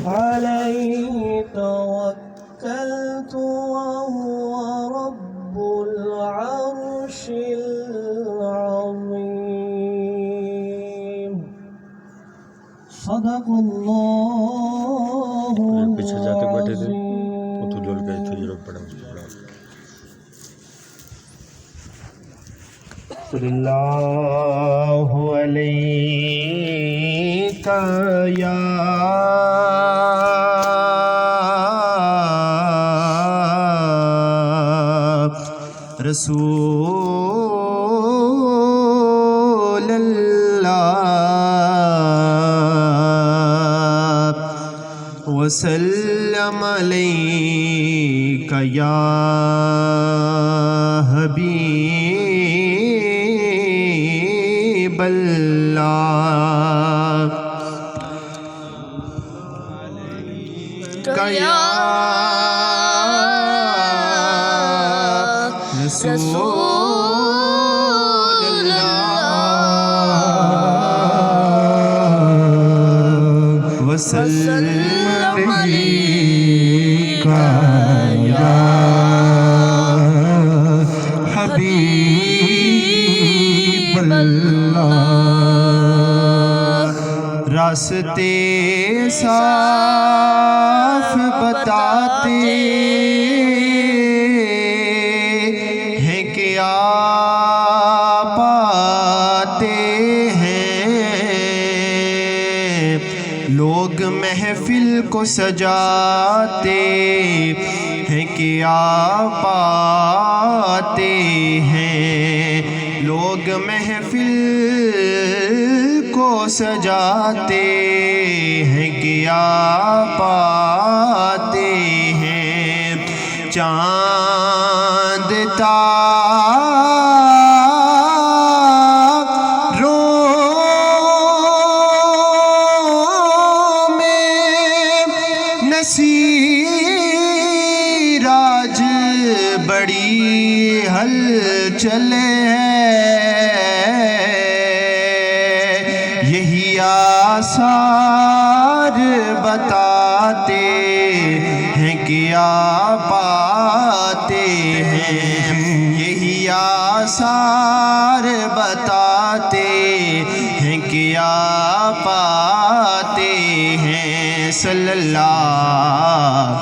عليه توكلت وهو رب العرش العظيم صدق الله پیچھے جا تک بیٹھے تھے العظيم وہ تو جل گئے تھے، یہ لوگ پڑھا اس کو پڑھا. صلی اللہ علیہ یا رسول اللہ وسلم علیک یا حبیب اللہ یا رسول اللہ وسلم علیک یا حبیب اللہ راستے صاف بتاتے ہیں کہ آپ آتے ہیں لوگ محفل کو سجاتے ہیں کہ آپ آتے ہیں لوگ محفل کو سجاتے ہیں کہ آپ آتے ہیں چاند تاروں میں نصیر آج بڑی ہلچل آثار بتاتے ہیں کہ آپ آتے ہیں یہی آثار بتاتے ہیں کہ آپ آتے ہیں صلی اللہ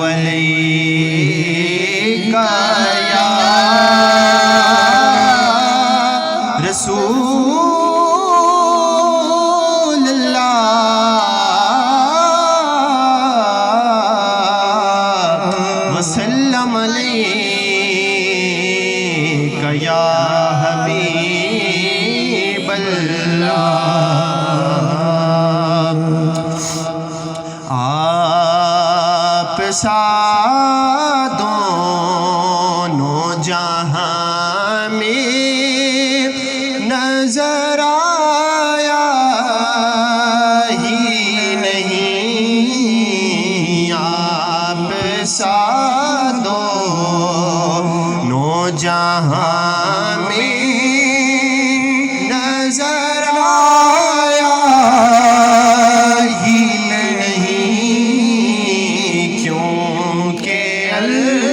علیہ یا رسول وسلم علیک یا حبیب اللہ آپ سا دونوں جہاں میں نظر آیا ہی نہیں آپ سا جہاں میں نظر آیا ہی نہیں کیونکہ اللہ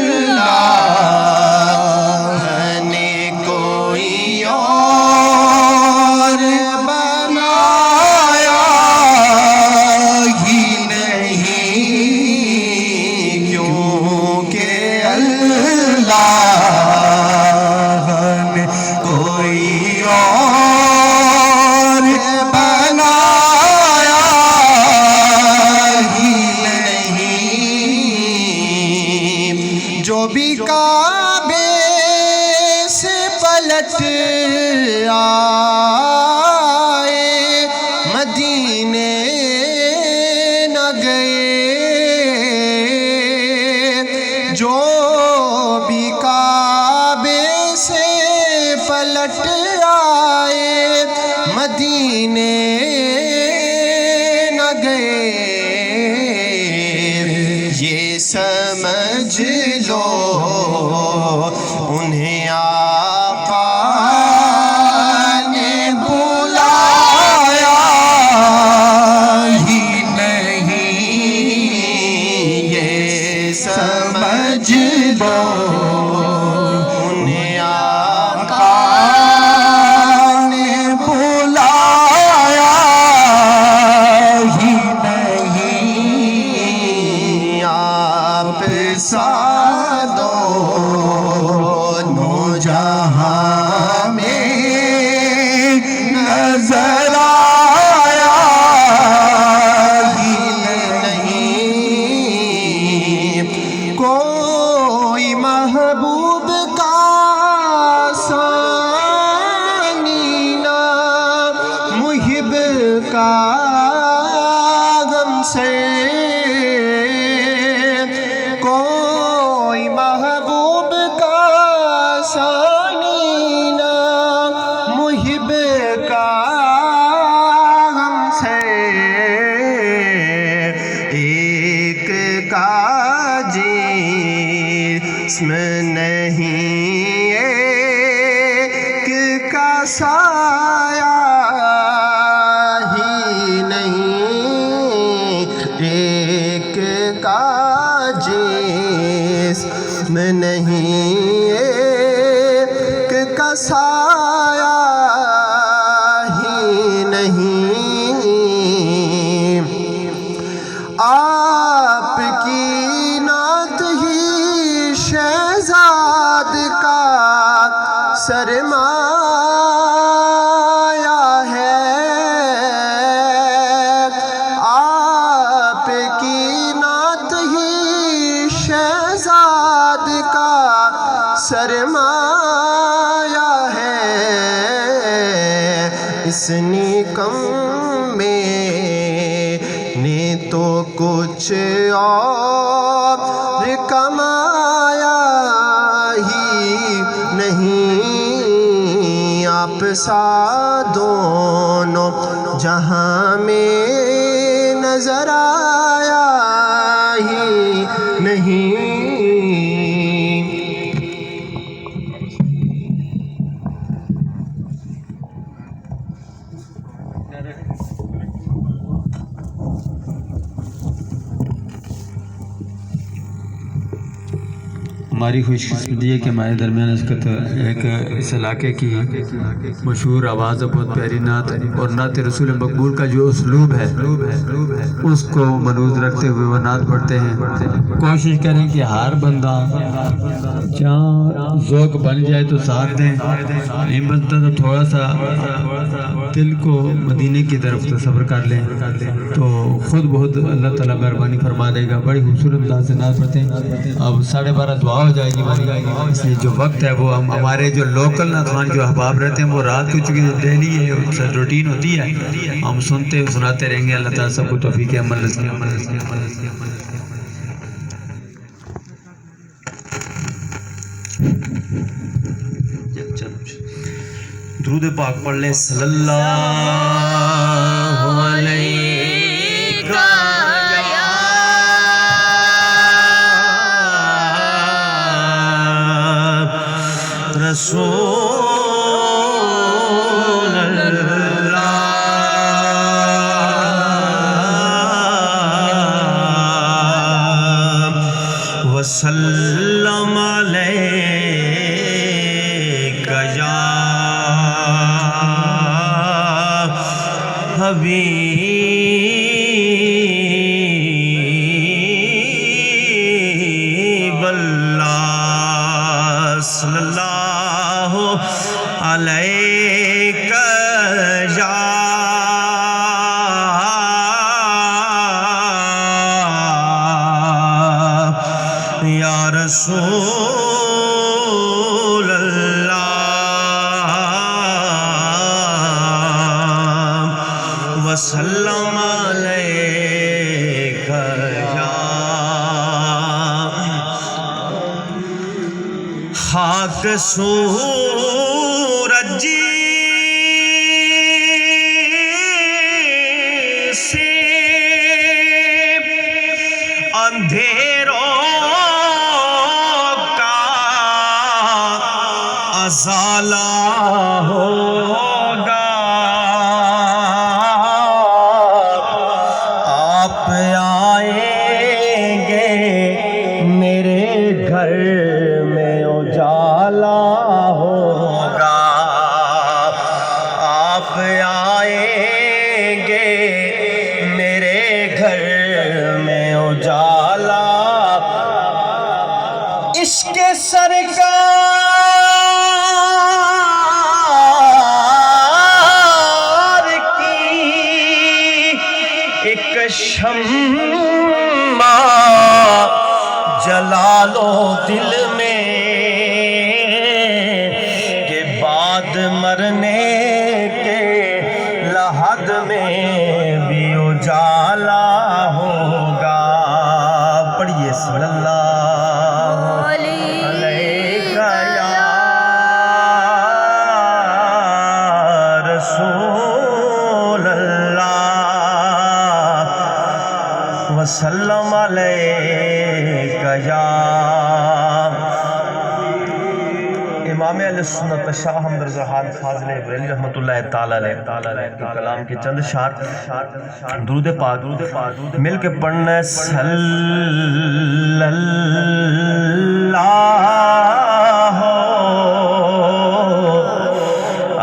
نے کوئی اور بنایا ہی نہیں کیونکہ اللہ کوئی اور بنایا ہی نہیں جو بھی کعبے سے پلٹ آئے مدینے نہ گئے جو بھی کعبے سے پلٹ آئے مدینے نہ گئے یہ سمجھ لو انہیں آقا نے بلایا ہی نہیں جسم نہیں ایک کا سایہ ہی نہیں، ایک کا جسم نہیں ایک کا سایہ ہی نہیں، آپ کی نعت ہی شہزاد کا سرمایہ ہے، آپ کی نعت ہی شہزاد کا سرمایہ ہے، اس نیکم میں نے تو کچھ اور کمایا ہی نہیں، آپ سا دونوں جہاں میں نظر آیا ہی نہیں۔ ہماری خوش قسمتی ہے کہ ہمارے درمیان اس کا ایک اس علاقے کی مشہور آواز بہت پیاری نعت اور نعت رسول مقبول کا جو اسلوب ہے اس کو منوز رکھتے ہوئے وہ نعت پڑھتے ہیں۔ کوشش کریں کہ ہر بندہ جہاں ذوق بن جائے تو ساتھ دیں، نہیں بنتا تو تھوڑا سا دل کو مدینے کی طرف تصور کر لیں تو خود بہت اللہ تعالیٰ مہربانی فرما دے گا۔ بڑی خوبصورت انداز سے نعت پڑھتے ہیں۔ اب 12:30 دعا ہو جائے گی ہماری، اس لیے جو وقت ہے وہ ہمارے جو لوکل نعتخوان جو احباب رہتے ہیں وہ رات کو چونکہ ڈیلی ہے روٹین ہوتی ہے، ہم سنتے سناتے رہیں گے۔ اللہ تعالیٰ سب کو توفیق عمل نصیب۔ درود پاک پڑھ لیں صلی اللہ علیہ رسول اللہ وسلم علیک یا حبیب اللہ صلی اللہ علیک یا رسول اللہ وسلم علیک یا خاک سورج سے اندھیروں کا ازالہ ہوگا، آپ آئیں گے میرے گھر میں اجالا ہوگا، آپ آئیں گے میرے گھر میں اجالا، عشق سرکار کی ایک شمع جلا لو دل میں کہ بعد مرنے کے لحد میں بھی اجالا ہوگا۔ پڑھیے صلی اللہ علیہ یا رسول اللہ وسلم علیک یا امام علیہ سنت شاہ حمد رضا خان فاضل بریلوی رحمۃ اللہ تعالی علیہ کے کلام کے چند اشعار درود پاک مل کے پڑھنا ہے۔ صلی اللہ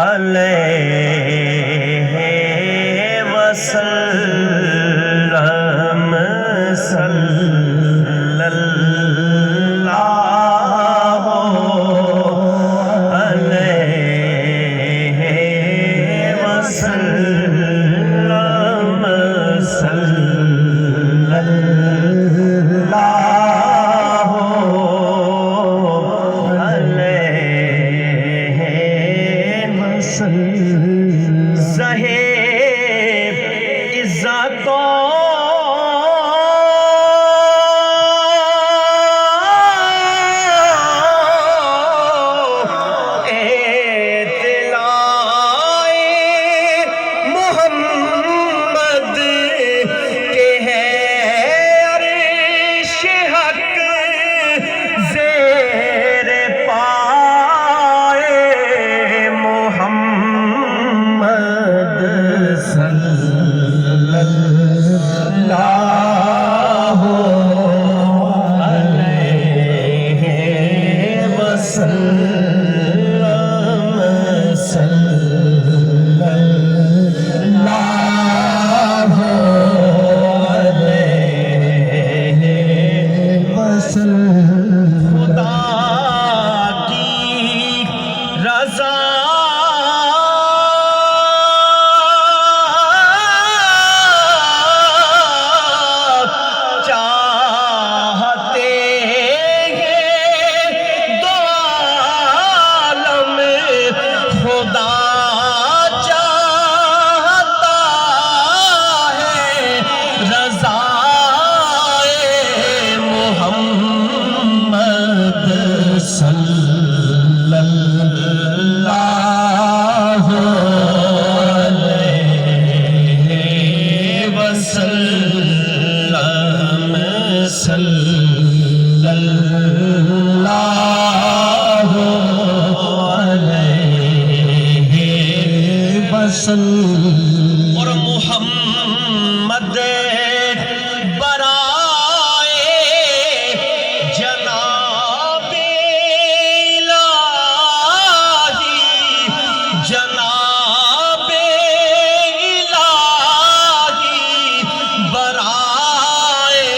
علیہ وسلم، صلی اللہ علیہ وسلم، صلی اللہ علیہ وسلم۔ صاحب عزتوں اور محمد برائے جناب الہی، جناب الہی برائے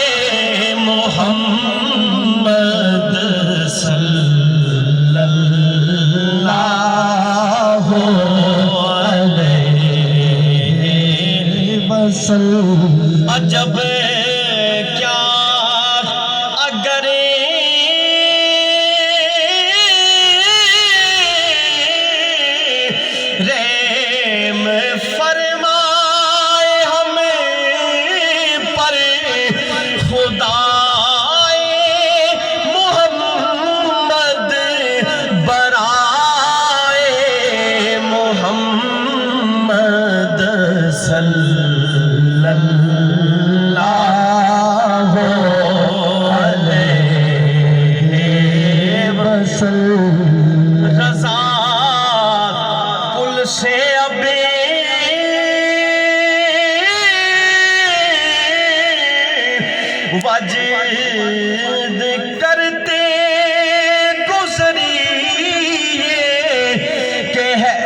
محمد صلی اللہ عجب کیا اگر رحم فرمائے ہمیں پر خدائے محمد برائے محمد صلی اللہ علیہ وسلم۔ رضا کل سے اب وجد کرتے گزری کہ ہے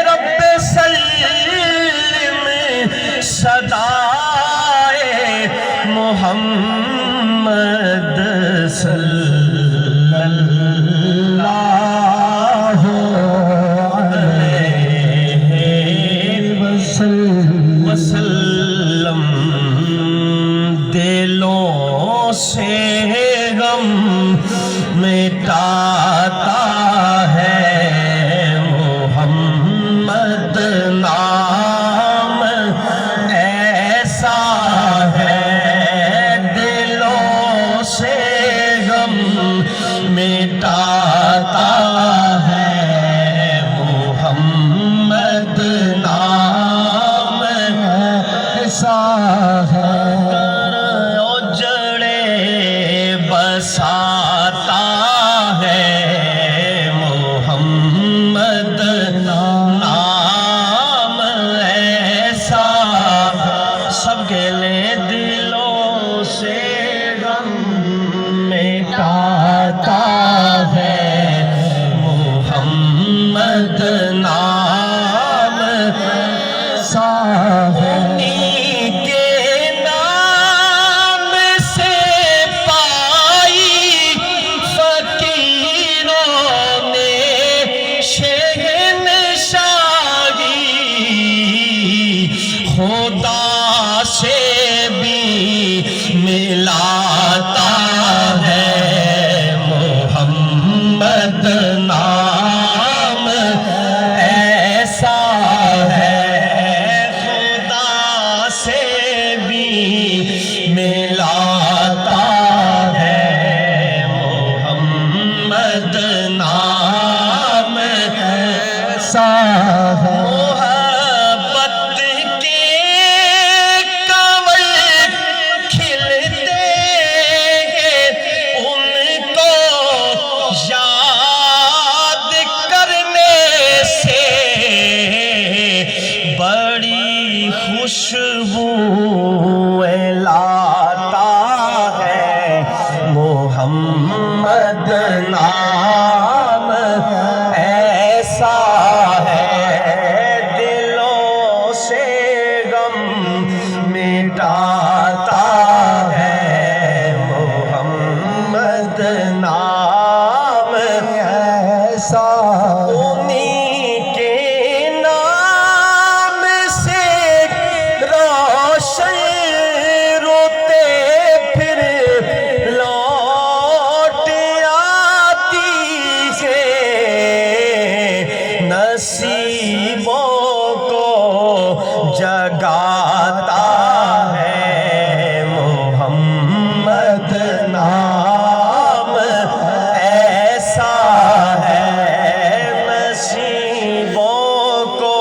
رب سلم صدائے محمد صلی اللہ علیہ وسلم۔ دلوں سے غم مٹاتا ہے محمد نام ایسا ہے، دلوں سے غم مٹاتا ہے محمد نام ایسا ہے۔ لاتا ہے محمد نام ایسا ہے دلوں سے غم مٹاتا ہے محمد نام ایسا انہی کے نام سے روشن روتے پھر لوٹ آتی ہے نصیبوں کو جگاتا ہے محمد نام ایسا ہے نصیبوں کو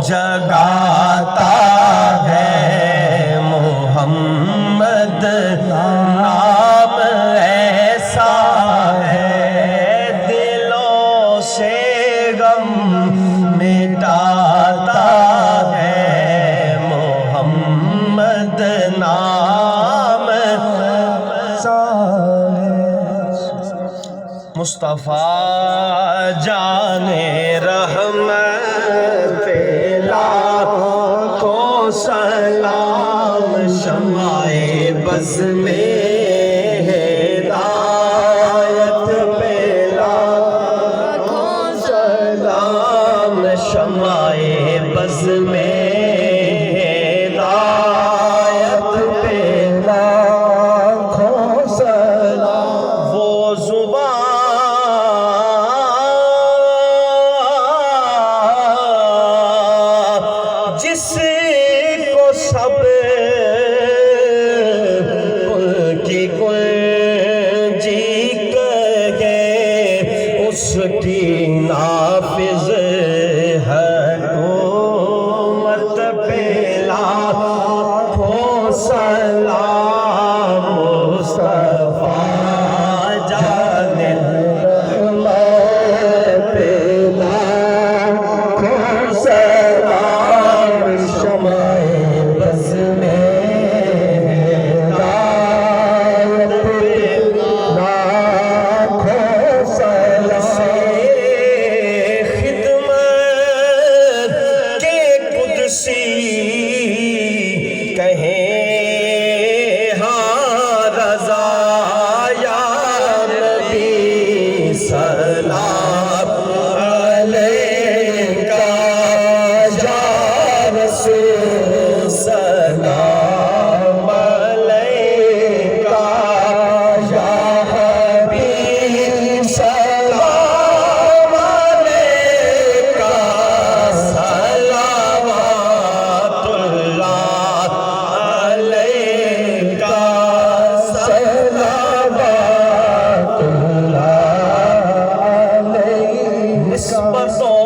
جگاتا ہے محمد نام ایسا ہے دلوں سے غم مٹاتا ہے محمد نام ایسا ہے مصطفیٰ جانے رحمت لاکھوں سلام شمع بز میں ہدایت پہ لاکھوں سلام شمع بز میں ہدایت پہ لاکھوں سلام وہ زبان جس کو سب کی کنجی کہے اس کی نافذ حکومت پہ لاکھوں سلام مصطفیٰ جانے رحمت پہ لاکھوں سلام شمع بز میں ہدایت پہ لاکھوں سلام خدمت کے قدسی کہیں ہاں رضا یا نبی سلام علیکہ یا رسول سلام علیکہ یا حبیب سلام علیکہ صلوات اللہ علیکہ صلوات اللہ علیکہ نسبتوں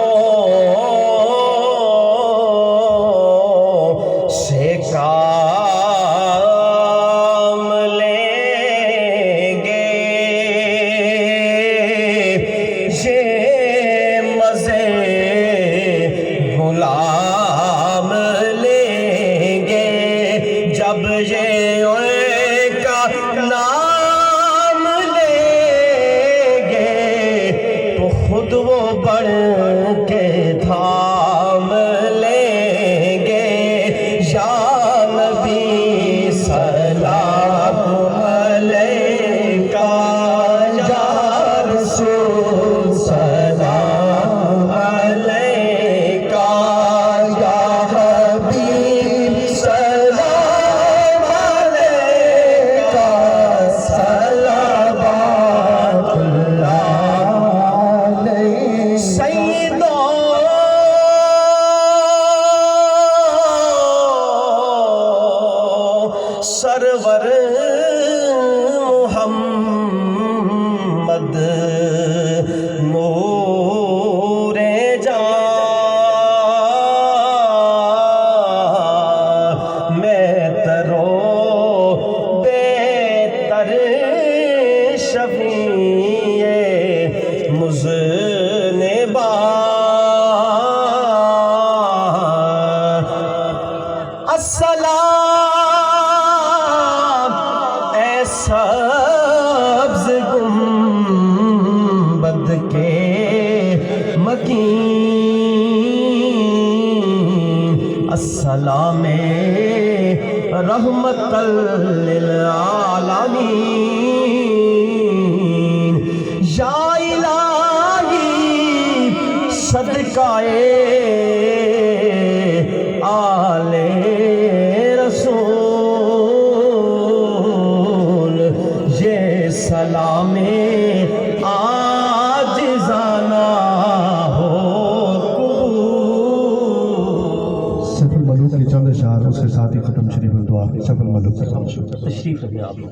سے کام لیں گے یہ مزے غلام لیں گے جب یہ ان کا نام لیں گے تو خود وہ بڑھ کے تھام لیں گے یا نبی سلام علیکہ یا رسول سلام علیکہ یا حبیب سلام علیکہ صلوات اللہ علیہ سیدوں سرور محمد نور جان میں ترو بہتر شفیع مذنبان السلام اے سبز گنبد کے مکین السلام رحمت للعالمین یا الہی صدقہ آل رسول یہ سلام عاجزانہ ہو قبول۔ سیف الملوک کے چند اشعار اس کے ساتھ ہی ختم شریف میں دعا سیف الملوک کے ساتھ تشریف رکھیں آپ لوگ۔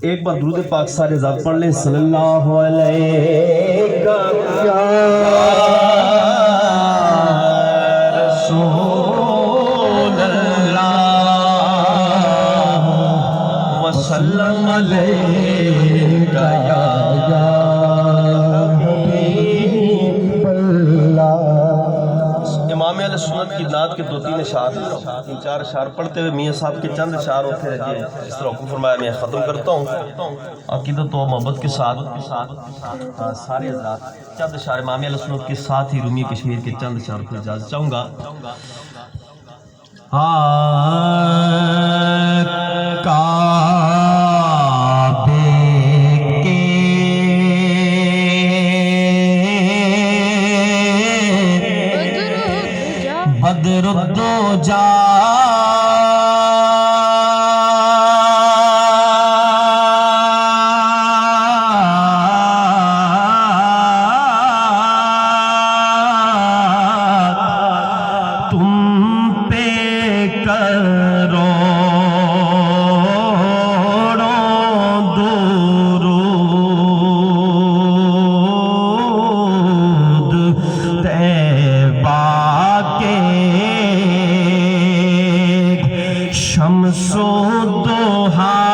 ایک بار درود پاک سارے ذات پڑھ لیں صلی اللہ علیہ رسول اللہ وسلم علیہ یا حبیب اللہ۔ امام علیہ سنت کی نعت کے 2-3 اشعار 3-4 اشعار پڑھتے ہوئے میاں صاحب کے چند اشعار ہوتے ہیں جس طرح حکم فرمایا میں ختم کرتا ہوں عقیدت و محبت کے ساتھ سارے حضرات چند اشعار امام علیہ سنت کے ساتھ ہی رومی کشمیر کے چند اشعار کو اجازت چاہوں گا۔ بدر الدجا تم پہ کروڑوں درود طیبہ کے شمس و ضحیٰ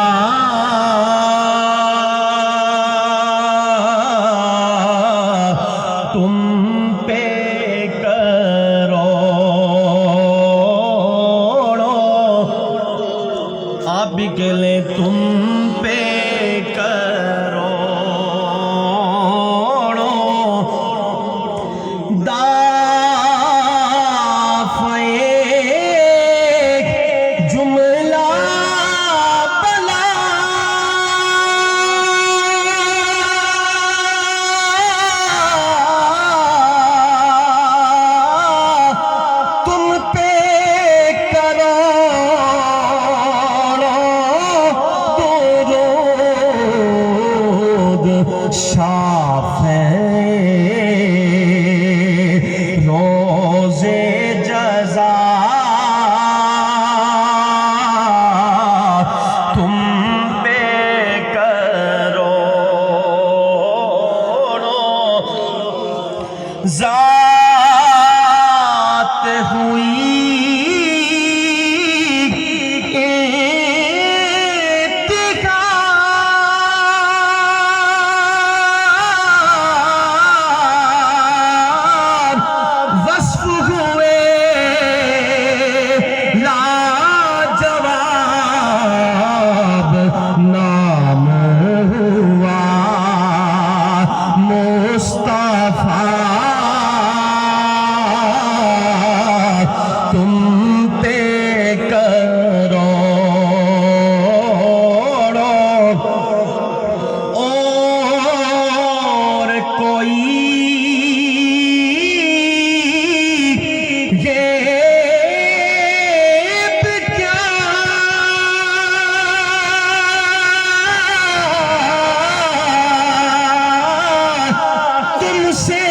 تم پہ کروڑوں آپ بھی کہہ لیں تم پہ کروڑوں جملہ بلا تم پہ کروڑوں درود شافع روز جزا تم پہ کروڑوں ذات ہوئی وصف ہوئے لاجواب نام ہوا مصطفیٰ تم پہ کروڑوں اور کوئی تم سے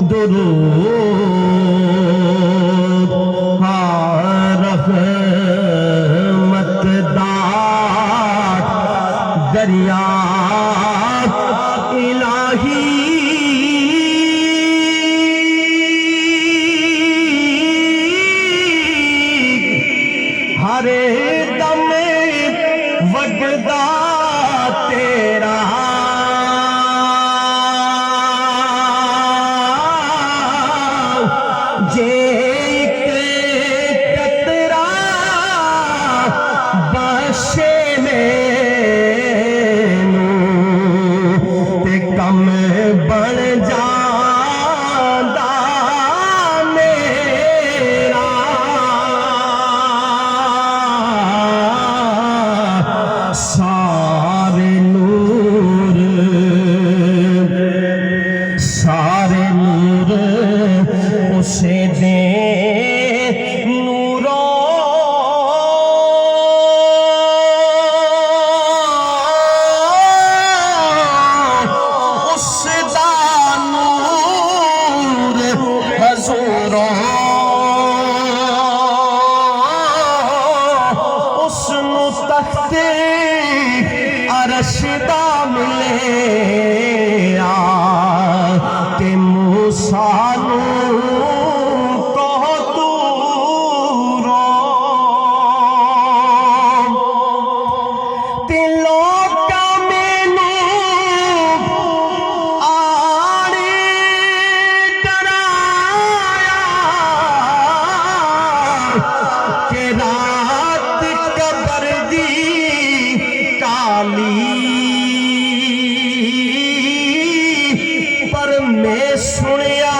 درود رحمت دار دریا الہی ہر دم وگدا تیرا جے قطرہ بخشے مینوں تے کم بن جاندا میرا سارے نور اسے دے عرش دا ملے تے موسیٰ نوں کہو تو رو تے لوکاں مینوں آڑے ڈرایا کہ رات قبر دی پر میں سنیا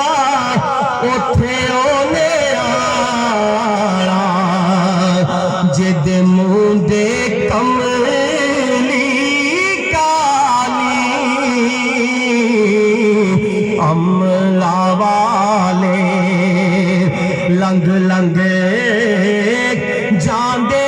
اٹھے اونے آڑا جد منہ دے کملی کالی عملہ والے لنگ لنگ جاندے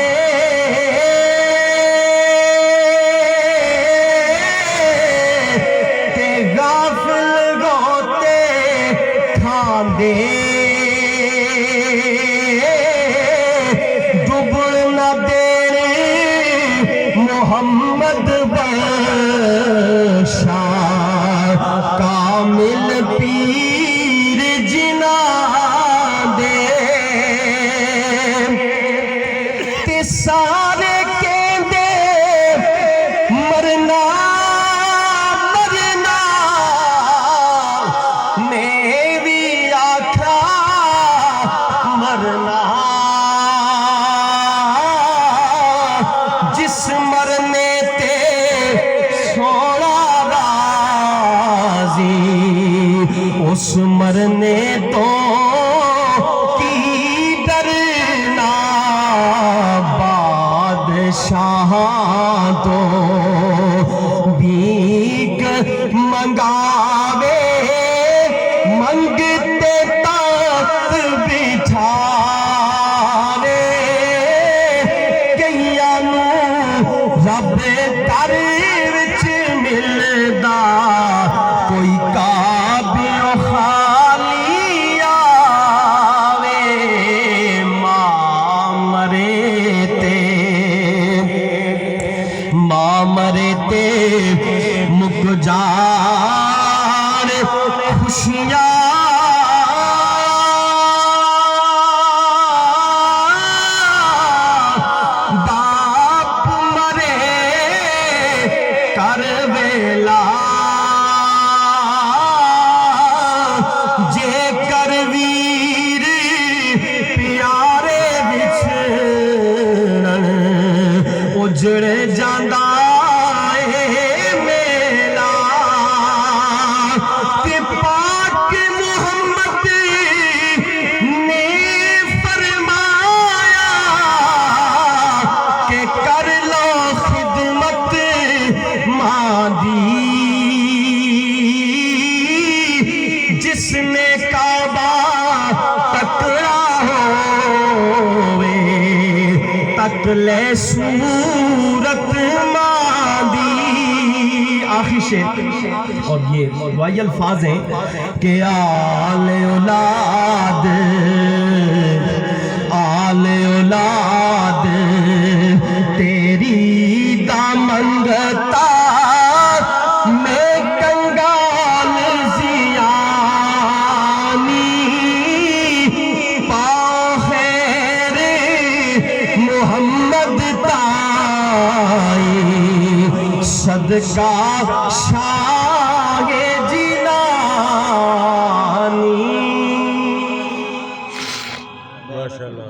ڈبڑ نہ دینے محمد بخشا کامل پیر جنا دے تے سارے کہندے مرنا جس مرنے تے سونا راضی اس مرنے تو کی ڈرنا بادشاہاں تو بھیک منگاوے منگتے تخت بٹھاوے رب در وچ ملدا کوئی قابل خالی آوے ماں مرے تے مک جان خوشیاں جے کر ویر پیارے وچھڑن اجڑ جاندا اے میلا تے پاک محمد نے فرمایا کہ کر لو خدمت ماں دی جس نے کعبہ تکڑا ہووے تک لے صورت ماں دی آخر شعر اور یہ دعائی الفاظ ہیں کہ آل اولاد تیری دامنگتا میں کنگال زیانی پاخیر محمد تائی صدقہ شاہ جیلانی ماشاء اللہ.